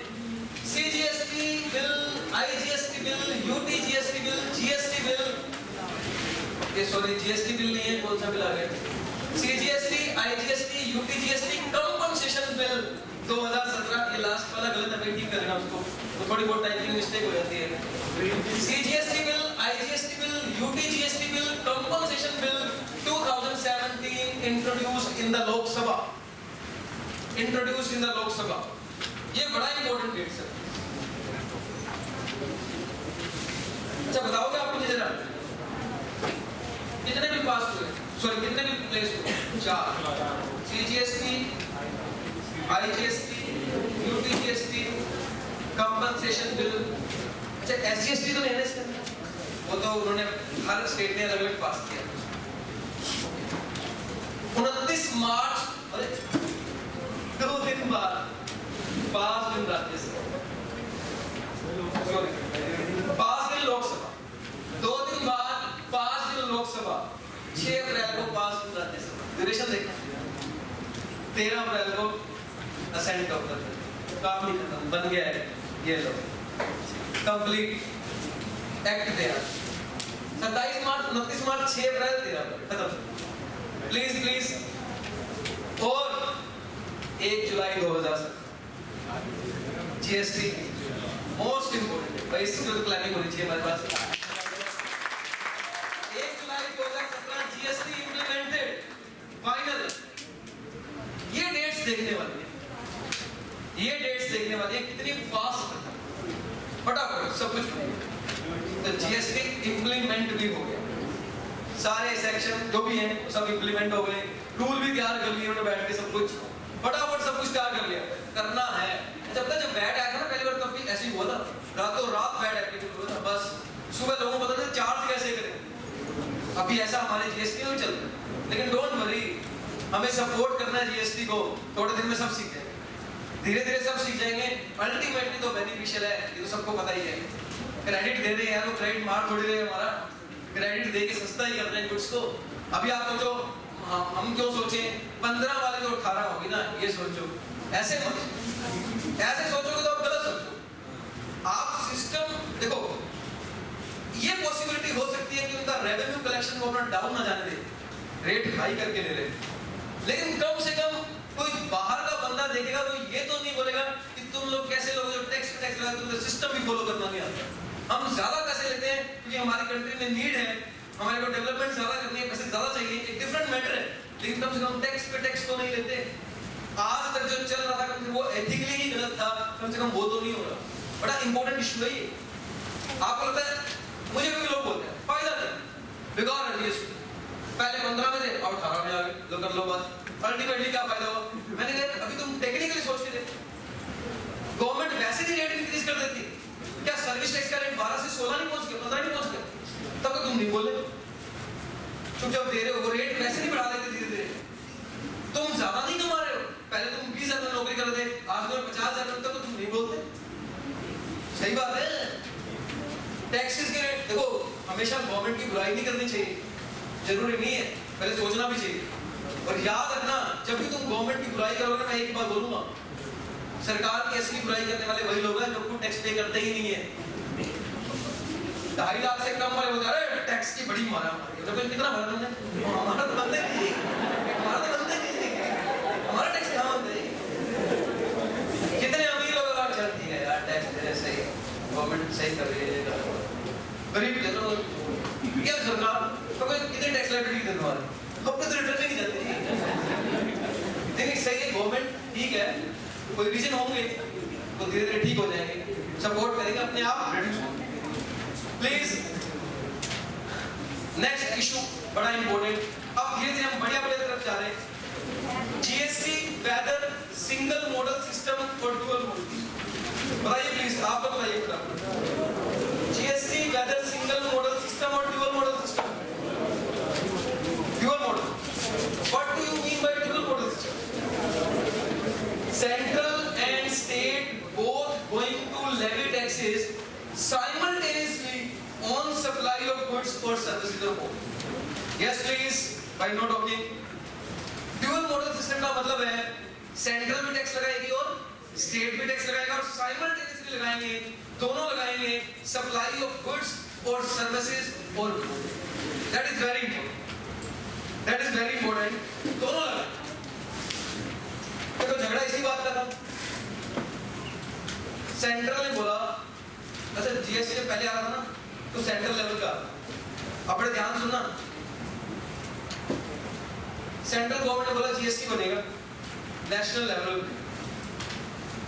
CGST bill, IGST bill, UTGST bill, GST bill, ये सॉरी जीएसटी बिल नहीं है, कौन सा बिल आ गया? CGST, IGST, UTGST compensation bill 2017। ये लास्ट वाला गलत है, ठीक करना उसको, तो थोड़ी बहुत टाइपिंग मिस्टेक हो जाती है। CGST bill, IGST bill, UTGST bill, compensation bill 2017 introduced in the लोक सभा। Introduced in the Lok Sabha. ये बड़ा इंपॉर्टेंट डेट सर। अच्छा बताओगे आप मुझे जरा, कितने बिल पास हुए, सॉरी कितने बिल प्लेस हुए? 4। CGST, IGST, UTGST, compensation bill. अच्छा एसजीएसटी तो नहीं है इसके अंदर, वो तो उन्होंने हर स्टेट ने अलग अलग पास किया। 29 मार्च, अरे 2 दिन बाद 5 दिन राज्यसभा, 5 दिन लोकसभा, 2 दिन बाद 5 दिन लोकसभा, 6 अप्रैल को 5 दिन राज्यसभा। ड्यूरेशन देखा, 13 अप्रैल को असेंट ऑफ द काम नहीं खत्म, बन गया है ये लो कंप्लीट एक्ट तैयार। 27 मार्च, 29 मार्च, 6 अप्रैल, 13 अप्रैल खत्म। Please please. और 1 जुलाई 2017 जीएसटी मोस्ट इंपोर्टेंट है भाई, इसकी तो प्लानिंग होनी चाहिए हमारे पास। 1 जुलाई 2017 जीएसटी इंप्लीमेंटेड फाइनल। ये डेट्स देखने वाली है, ये डेट्स देखने वाली है कितनी फास्ट फटाफट सब कुछ। तो जीएसटी इंप्लीमेंट भी हो गया, सारे सेक्शन जो भी हैं सब इंप्लीमेंट हो गए, रूल भी तैयार कर लिए उन्होंने बैठ के, सब कुछ फटाफट सब कुछ तैयार कर लिया, करना है। जब तक जब वैट आया था ना पहली बार, तब भी ऐसे ही हुआ था, रातों रात वैट एप्लीकेबल हुआ था, बस सुबह लोगों को पता था चार्ज कैसे करें। अभी ऐसा हमारे जीएसटी में चल रहा है, लेकिन डोंट वरी, हमें सपोर्ट करना है जीएसटी को, थोड़े दिन में सब सीख जाएंगे, धीरे धीरे सब सीख जाएंगे। अल्टीमेटली तो बेनिफिशियल है, ये तो सबको पता ही है। क्रेडिट दे रहे हैं यार, वो क्रेडिट मार थोड़ी रहे हमारा, क्रेडिट दे के सस्ता ही कर रहे हैं गुड्स को। अभी आप सोचो, हम क्यों सोचें 15 वाले जो 18 होगी ना, ये सोचो, ऐसे मत, ऐसे सोचोगे तो आप गलत सोचो। आप सिस्टम देखो, ये पॉसिबिलिटी हो सकती है कि उनका रेवेन्यू कलेक्शन को अपना डाउन ना जाने दे, रेट हाई करके ले रहे, लेकिन कम से कम कोई बाहर का बंदा देखेगा तो ये तो नहीं बोलेगा कि तुम लोग कैसे लोग जो टैक्स पे टैक्स लगाते हो, सिस्टम भी फॉलो करना नहीं आता। हम ज्यादा पैसे लेते हैं क्योंकि हमारी कंट्री में नीड है, हमारे को डेवलपमेंट ज्यादा करनी है, पैसे ज्यादा चाहिए, एक डिफरेंट मैटर है, लेकिन कम से कम टैक्स पे टैक्स तो नहीं लेते। आज तक जो चल रहा था कम से वो एथिकली ही गलत था, कम से कम वो तो नहीं हो रहा। बड़ा इंपॉर्टेंट इशू है ये। आपको लगता है, मुझे भी लोग बोलते हैं फायदा नहीं, बेकार है ये, पहले 15 में थे अब 18 में आ गए, लो कर लो बात। अल्टीमेटली क्या फायदा हुआ? मैंने कहा अभी तुम टेक्निकली सोच के देखो, गवर्नमेंट वैसे ही रेट इंक्रीज कर देती, क्या सर्विस टैक्स का रेट 12 से 16 नहीं पहुंच गया, 15 नहीं पहुंच गया, तब तो तुम नहीं बोले। तुम जब दे रहे हो वो रेट वैसे नहीं बढ़ा देते धीरे धीरे, तुम ज्यादा नहीं कमा रहे हो, पहले तुम 20,000 में नौकरी कर रहे थे, आज तुम्हें 50,000 तक तो तुम नहीं बोलते। सही बात है। टैक्सेस के रेट देखो, हमेशा गवर्नमेंट की बुराई नहीं करनी चाहिए, जरूरी नहीं है, पहले सोचना भी चाहिए। और याद रखना, जब भी तुम गवर्नमेंट की बुराई करोगे, मैं एक बात बोलूंगा, सरकार की असली बुराई करने वाले वही लोग हैं जो खुद टैक्स पे करते ही नहीं है। 2.5 लाख से कम वाले बोलते हैं अरे टैक्स की बड़ी मारा हमारी, तो कितना भरा तुमने? हमारा तो बनते नहीं, हमारा तो बनते नहीं, हमारा टैक्स कहाँ बनता है? कितने अमीर लोग बात चलती है यार, टैक्स दे रहे सही, गवर्नमेंट सही कर रही है, गरीब देखो क्या सरकार तो कितने टैक्स लाइबिलिटी देने वाले, अब तो रिटर्न नहीं जाते। देखिए सही है, गवर्नमेंट ठीक है, कोई रीजन होंगे तो धीरे धीरे ठीक हो जाएंगे, सपोर्ट करेंगे, अपने आप रिड्यूस होंगे। प्लीज नेक्स्ट इशू बड़ा इंपॉर्टेंट, अब धीरे धीरे हम बढ़िया तरफ जा रहे हैं। GST whether single model system और डुअल मॉडल, बताइए प्लीज, आप बताइए फटाफट। GST whether single model system और dual model system. Dual model. What do you mean by dual model system? Central and state both going to levy taxes simultaneously on supply of goods or services or both. Yes please, by no talking. Dual model system का मतलब है central भी tax लगाएगी और state भी tax लगाएगा, और simultaneously लगाएंगे, दोनों लगाएंगे, सप्लाई ऑफ गुड्स और सर्विसेज और that is very important, that is very important, दोनों लगा। तो झगड़ा इसी बात का था, सेंट्रल ने बोला, अच्छा जीएसटी जब पहले आ रहा था ना तो सेंट्रल लेवल का, अपने ध्यान सुनना, सेंट्रल गवर्नमेंट ने बोला जीएसटी बनेगा नेशनल लेवल पे,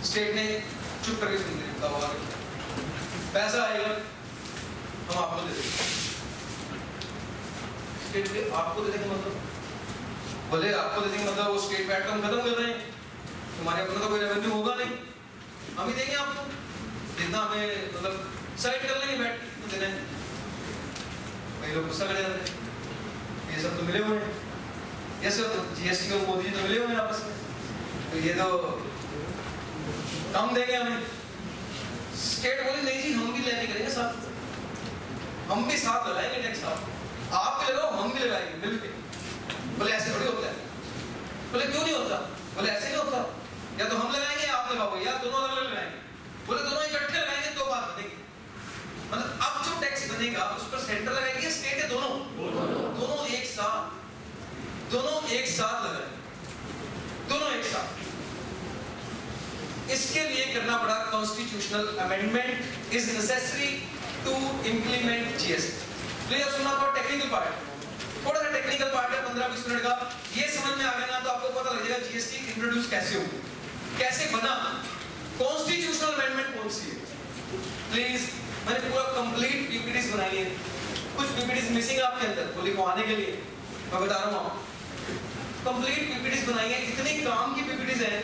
स्टेट ने चुप करके सुन लिया, पैसा आएगा हम आपको दे देंगे। स्टेट ने आपको दे देंगे मतलब बोले आपको दे देंगे मतलब वो स्टेट पैट हम खत्म कर रहे हैं, तुम्हारे अपना तो कोई रेवेन्यू होगा नहीं, हम ही देंगे आपको जितना हमें मतलब साइड कर लेंगे बैठ के देने। कई लोग गुस्सा कर जाते हैं, ये सब तो मिले हुए हैं, ये सब जीएसटी को मोदी जी तो मिले हुए हैं आपस में, तो ये तो कम देंगे हमें। स्टेट बोले नहीं जी हम भी लेने करेंगे साथ, हम भी साथ लगाएंगे टैक्स, आप भी लगाओ हम भी लगाएंगे मिलके। बोले ऐसे थोड़ी होता है, बोले क्यों नहीं होता, बोले ऐसे नहीं होता, या तो हम लगाएंगे या आप लगाओगे या दोनों अलग अलग लगाएंगे, बोले दोनों इकट्ठे लगाएंगे तो बात बनेगी। मतलब अब जो टैक्स बनेगा उस पर सेंटर लगाएंगे स्टेट है दोनों एक साथ, दोनों एक साथ लगाएंगे, दोनों एक साथ। इसके लिए करना पड़ा constitutional amendment is necessary to implement GST. तो ये सुना पर टेक्निकल पार्ट, थोड़ा सा टेक्निकल पार्ट है 15-20 मिनट का, ये समझ में आ गया ना तो आपको पता लग जाएगा जीएसटी इंट्रोड्यूस कैसे हुआ, कैसे बना, कॉन्स्टिट्यूशनल अमेंडमेंट कौन सी है। प्लीज मैंने पूरा कंप्लीट पीपीटीज बनाई है, कुछ पीपीटीज मिसिंग है आपके अंदर वो लिखवाने के लिए, मैं बता रहा हूँ कंप्लीट पीपीटीज बनाई है, इतनी काम की पीपीटीज है,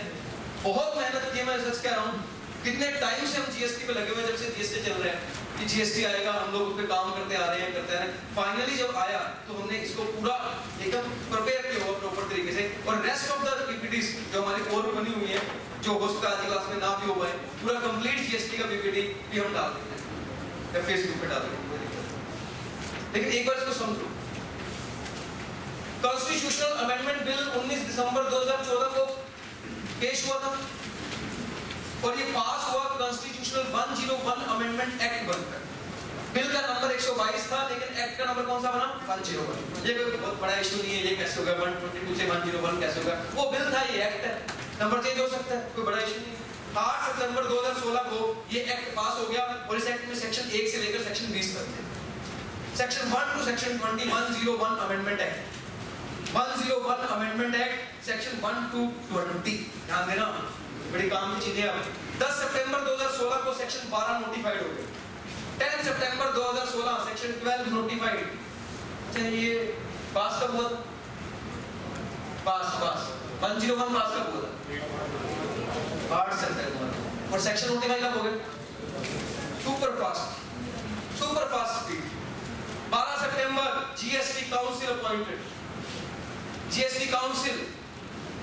बहुत मेहनत की, मैं सच कह रहा हूँ। कितने टाइम से हम जीएसटी पे लगे हुए हैं, जब से जीएसटी चल रहा है कि जीएसटी आएगा, हम लोग उस पे काम करते आ रहे हैं। फाइनली जब आया तो हमने इसको पूरा एकदम प्रिपेयर किया हुआ प्रॉपर तरीके से, और रेस्ट ऑफ द पीपीटीज जो हमारी और बनी हुई है, जो हो सकता है आज क्लास में ना भी हुआ है, पूरा कंप्लीट जीएसटी का पीपीटी भी हम डाल देते हैं या फेसबुक पे डाल देंगे। लेकिन एक बार इसको समझो, कॉन्स्टिट्यूशनल अमेंडमेंट बिल 19 दिसंबर 2014 को पेश हुआ था और ये पास हुआ कॉन्स्टिट्यूशनल 101 अमेंडमेंट एक्ट बनकर। बिल का नंबर 122 था, लेकिन एक्ट का नंबर कौन सा बना 101। ये कोई बहुत बड़ा इशू नहीं है, ये कैसे हो गया 122 से 101 कैसे हो गया, वो बिल था, ये एक्ट है, नंबर चेंज हो सकता है, कोई बड़ा इशू नहीं है। 8 सितंबर 2016 को ये एक्ट पास हो गया और इस एक्ट में सेक्शन 1 से लेकर सेक्शन 20 तक थे। Section 1 to section 20 101 amendment act, 101 amendment act section 1 to 20। ध्यान देना, बड़ी काम की चीजें हैं। 10 सितंबर 2016 को सेक्शन 12 नोटिफाइड हो गया, 10 सितंबर 2016 सेक्शन 12 नोटिफाइड। अच्छा ये पास कब हुआ? पास 101 पास कब हुआ? 8 सितंबर। और सेक्शन नोटिफाइड कब हो गया? Super fast speed. 12 सितंबर GST council appointed. GST council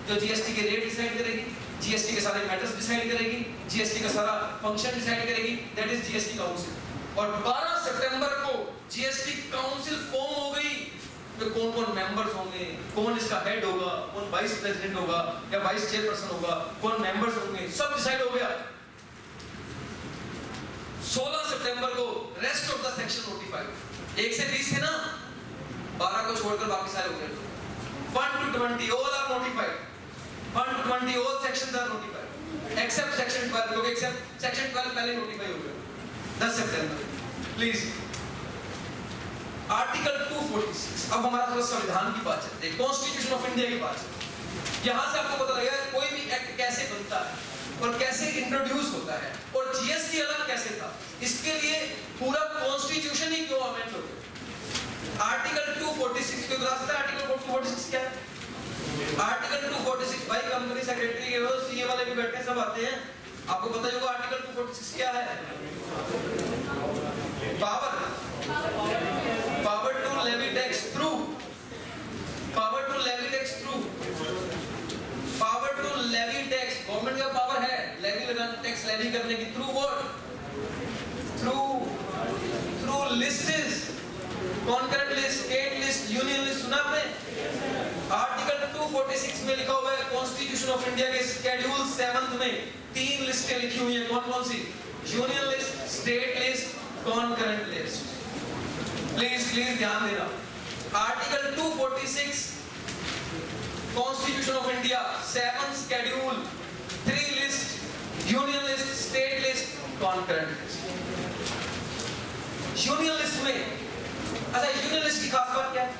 जो जीएसटी के रेट डिसाइड करेगी, जीएसटी के सारे मैटर्स डिसाइड करेगी, जीएसटी का सारा फंक्शन डिसाइड करेगी, दैट इज जीएसटी काउंसिल। और 12 सितंबर को जीएसटी काउंसिल फॉर्म हो गई। तो कौन कौन मेंबर्स होंगे, कौन इसका हेड होगा, कौन वाइस प्रेसिडेंट होगा या वाइस चेयरपर्सन होगा, कौन मेंबर्स होंगे, सब डिसाइड हो गया। 16 सितंबर को rest of the section notified. 1 से 20 थे ना, 12 को छोड़कर बाकी सारे हो गए। 1 to 20 all are notified. 1 to 20 all sections are notified except section 12, क्योंकि except section 12 पहले notify हो गया 10 सितंबर। प्लीज आर्टिकल 246, अब हमारा थोड़ा संविधान की बात चलती है, कॉन्स्टिट्यूशन ऑफ इंडिया की बात चलती है। यहाँ से आपको पता लगेगा कोई भी एक्ट कैसे बनता है और कैसे इंट्रोड्यूस होता है, और जीएसटी अलग कैसे था, इसके लिए पूरा कॉन्स्टिट्यूशन ही क्यों अमेंड हो गया। आर्टिकल 246 के क्लास था, आर्टिकल 246 क्या है? आर्टिकल 246 भाई कंपनी सेक्रेटरी के हो, सीए वाले भी बैठे सब आते हैं, आपको पता होगा आर्टिकल 246 क्या है? Power to levy tax through, power to levy tax through, power to levy tax, government का पावर है लेवी टैक्स लेवी करने की, through what? Through lists, concurrent list, state list, union list, सुना आपने? आर्टिकल 246 में लिखा हुआ है कॉन्स्टिट्यूशन ऑफ इंडिया के शेड्यूल 7 में 3 लिस्टें लिखी हुई हैं, कौन कौन सी? Union list, state list, concurrent list. Please ध्यान देना, article 246 constitution of India 7 schedule, 3 list, union list, state list, concurrent list. Union list में, अच्छा यूनियन लिस्ट की खास बात क्या है?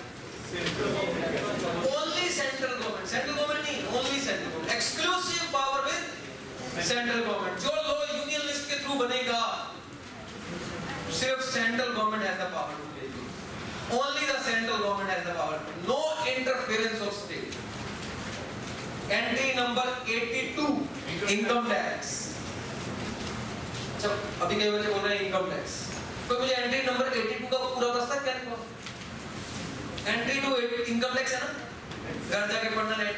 ओनली सेंट्रल गवर्नमेंट नहीं, only central government, exclusive power with central government. जो लॉ यूनियन लिस्ट के थ्रू बनेगा सिर्फ central government has the power to make it. Only the central government has the power, no interference of state. Entry number 82 income tax. अच्छा अभी कई बच्चे बोल रहे हैं इनकम टैक्स, तो मुझे एंट्री नंबर 82 का पूरा पता क्या लिखा? एंट्री टू इनकम टैक्स है ना, घर जाके पढ़ना net.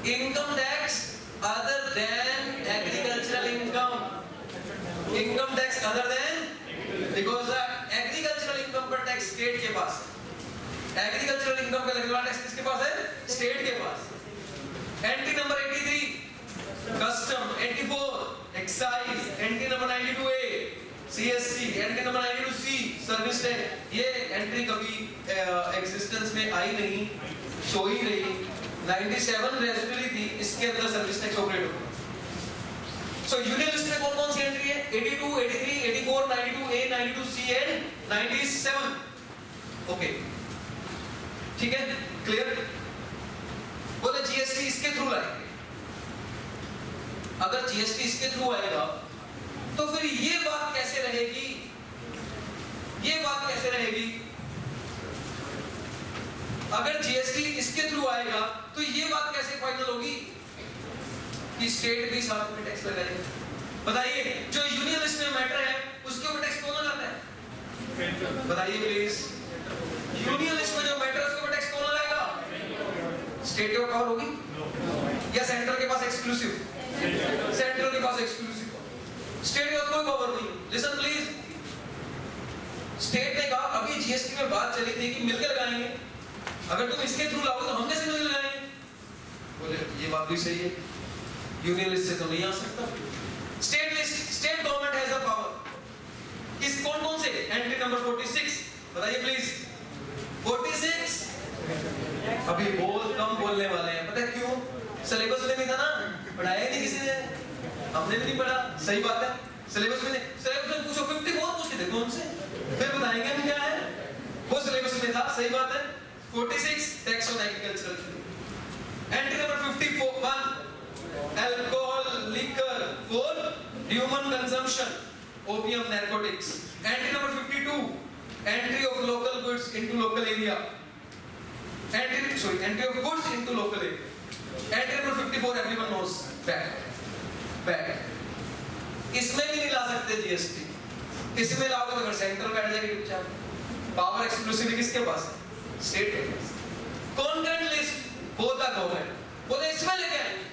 Income tax other than agricultural income, income tax other than, because agricultural income पर टैक्स स्टेट के पास है। एग्रीकल्चरल इनकम का लगने वाला टैक्स किसके पास है? स्टेट के पास। Entry number 83 custom, 84 excise, entry number 92A CST, entry number 92C service tax. ये एंट्री कभी एग्जिस्टेंस में आई नहीं, शो ही नहीं। 97 रेजिडुअली थी, इसके अंदर सर्विस टैक्स ऑपरेट होगा। सो यूनियन लिस्ट में कौन कौन सी एंट्री है? 82, 83, 84, 92A, 92C एंड 97। ओके ठीक है, क्लियर? बोले जीएसटी इसके थ्रू लाएंगे। अगर जीएसटी इसके थ्रू आएगा तो फिर ये बात कैसे रहेगी? ये बात कैसे रहेगी? अगर जीएसटी इसके थ्रू आएगा तो ये बात कैसे फाइनल होगी कि स्टेट भी साथ में टैक्स लगाएगा? बताइए, जो यूनियन लिस्ट में मैटर है उसके ऊपर टैक्स कौन लगाता है? बताइए प्लीज। यूनियन लिस्ट में जो मैटर है उसके ऊपर टैक्स कौन लगाएगा? स्टेट के पावर होगी या सेंट्रल के पास एक्सक्लूसिव? सेंट्रल के पास एक्सक्लूसिव, स्टेट के पास कोई पावर नहीं। लिसन प्लीज, स्टेट ने कहा अभी जीएसटी में बात चली थी कि मिलकर लगाएंगे, अगर तुम इसके थ्रू लाओगे तो हम कैसे मिलकर लगाएंगे? बोले ये बात भी सही है, यूनियन लिस्ट से तो नहीं आ सकता। State list, state government has the power. किस कौन कौन से? एंट्री नंबर 46 बताइए प्लीज। 46 अभी बहुत कम बोलने वाले हैं, पता है क्यों? सिलेबस में नहीं था ना, पढ़ाया नहीं किसी ने, हमने भी नहीं पढ़ा। सही बात है, सिलेबस में नहीं। सिलेबस में पूछो 54 पूछ के देखो उनसे, फिर बताएंगे हम क्या है। वो सिलेबस में था, सही बात है। 46 tax on agriculture. Entry number 51 alcohol liquor for human consumption, opium narcotics. Entry number 52 entry of local goods into local area, entry of goods into local area. Entry number 54 everyone knows, back. इसमें भी नहीं ला सकते GST, इसमें लाओगे तो फिर central बैठ जाएगी चुपचाप। पावर एक्सक्लूसिवली किसके पास है? स्टेट के पास। Concurrent list both the government, बोले इसमें लेके आएंगे,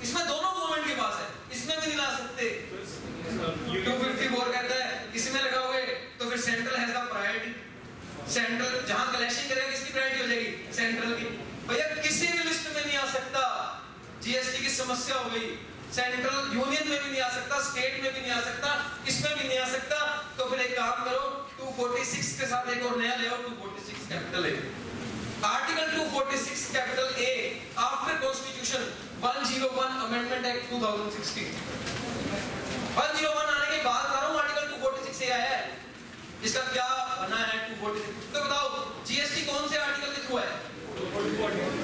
इसमें दोनों गवर्नमेंट के पास है, इसमें भी नहीं ला सकते। 254 कहता है इसमें लगाओगे तो फिर central has the priority. Central जहां कलेक्शन करेगा किसकी प्रायोरिटी हो जाएगी? सेंट्रल की। भैया किसी भी लिस्ट में नहीं आ सकता, जीएसटी की समस्या हो गई। सेंट्रल यूनियन में भी नहीं आ सकता, स्टेट में भी नहीं आ सकता, इसमें भी नहीं आ सकता। तो फिर एक काम करो, 246 के साथ एक और नया ले आओ, 246 capital A. Article 246 capital A after constitution 101 amendment act 2016। 101 आने के बाद बता रहा हूं आर्टिकल 246 ए आया है। इसका क्या बना है 246? तो बताओ जीएसटी कौन से आर्टिकल के थ्रू है?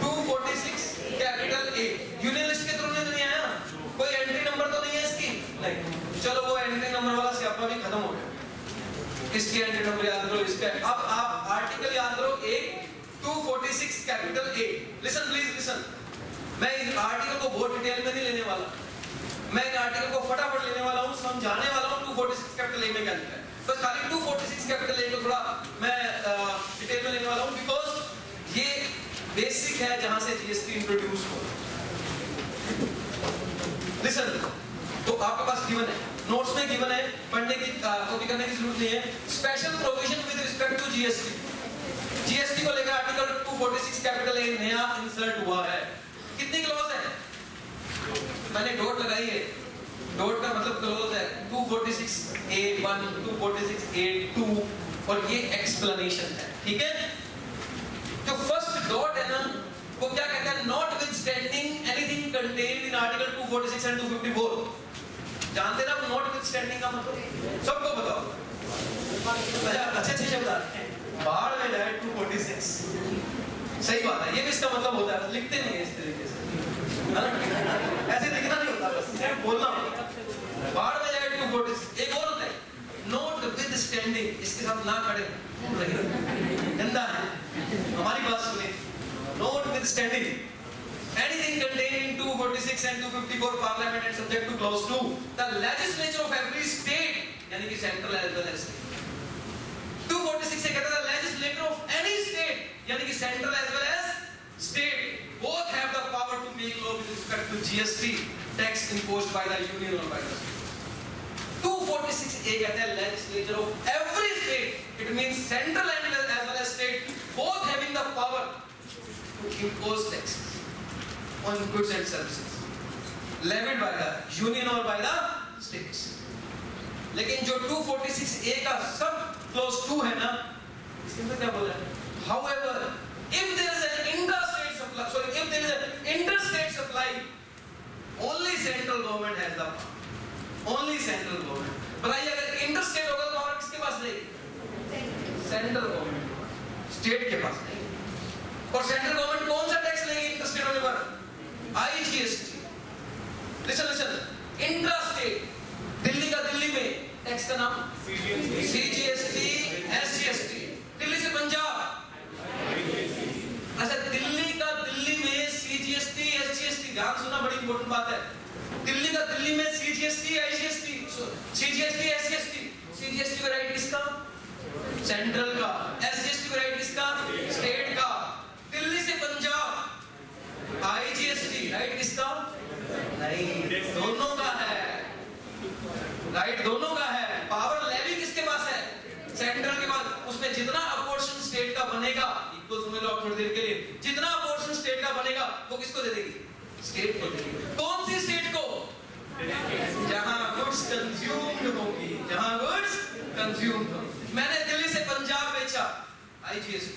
246 कैपिटल ए। यूनियन लिस्ट के थ्रू नहीं आया, कोई एंट्री नंबर तो नहीं है इसकी? नहीं। चलो वो एंट्री नंबर वाला स्यापा भी खत्म हो गया, इसकी एंट्री नंबर याद करो। इसका अब आप आर्टिकल याद करो, एक 246 capital A. Listen please listen, मैं इस आर्टिकल को बहुत डिटेल में नहीं लेने वाला, मैं इन आर्टिकल को फटाफट लेने वाला हूं, समझाने वाला हूं 246 कैपिटल ए में क्या लिखा है। बस खाली 246 कैपिटल ए को थोड़ा मैं डिटेल में लेने वाला हूं, बिकॉज ये बेसिक है जहां से जीएसटी इंट्रोड्यूस हो। लिसन, तो आपके पास गिवन है, नोट्स में गिवन है, पढ़ने की कॉपी करने की जरूरत नहीं है। Special provision with respect to GST. GST को लेकर आर्टिकल 246 कैपिटल ए नया इंसर्ट हुआ है। कितनी क्लॉज है? मैंने डॉट लगाई है, डॉट का मतलब क्लॉज है। 246A1, 246A2 और ये एक्सप्लेनेशन है, ठीक है। जो फर्स्ट डॉट है ना, वो क्या कहता है? Notwithstanding anything contained in article 246 and 254। जानते ना नॉटविथस्टैंडिंग का मतलब? सबको बताओ, अच्छे शब्द आते हैं, बाहर में जाए 246। सही बात है, ये भी इसका मतलब होता है, लिखते नहीं है इस तरीके से, है ना? ऐसे लिखना नहीं होता। बोलना बाढ़ में जाए 246। एक और होता है नोट विद स्टैंडिंग, इसके साथ ना खड़े गंदा है, हमारी बात सुने। Note with standing, anything contained in 246 and 254 parliament and subject to clause 2, the legislature of every state, यानी कि सेंट्रल एज वेल एज 246 से कहता है the legislator of any state, यानी कि central as well as state, both have the power to make law with respect to GST tax imposed by the union or by the state. 246 ए कहता है legislature of every state, it means central and as well as state, both having the power to impose taxes on goods and services levied by the union or by the states. लेकिन जो 246 ए का सब close 2 है ना, इसके अंदर क्या बोला है? However, if there is an interstate supply, if there is an interstate supply, only central government has the power. Only central government. बताइए अगर interstate होगा तो पावर किसके पास रहेगी? सेंट्रल गवर्नमेंट, स्टेट के पास नहीं। और सेंट्रल गवर्नमेंट कौन सा टैक्स लेगी इंटरस्टेट होने पर? IGST। लिसन, इंट्रास्टेट, दिल्ली का दिल्ली में टैक्स का नाम CGST, SGST। दिल्ली से पंजाब, अच्छा दिल्ली का दिल्ली में CGST, SGST, ध्यान सुनना, बड़ी इंपॉर्टेंट बात है। दिल्ली का दिल्ली में CGST, IGST, CGST, SGST, CGST का राइट किसका? सेंट्रल का। SGST का राइट किसका? स्टेट का। दिल्ली से पंजाब IGST राइट किसका? नहीं, दोनों का है, राइट दोनों का है। पावर लेवी किसके पास है? सेंट्रल के पास। उसमें जितना अपोर्शन स्टेट का बनेगा, इक्वल समझ लो आप थोड़ी देर के लिए, जितना अपोर्शन स्टेट का बनेगा वो किसको दे देगी? स्टेट को देगी। कौन सी स्टेट को? जहां गुड्स कंज्यूम्ड होगी, जहां गुड्स कंज्यूम्ड हो। मैंने दिल्ली से पंजाब बेचा IGST,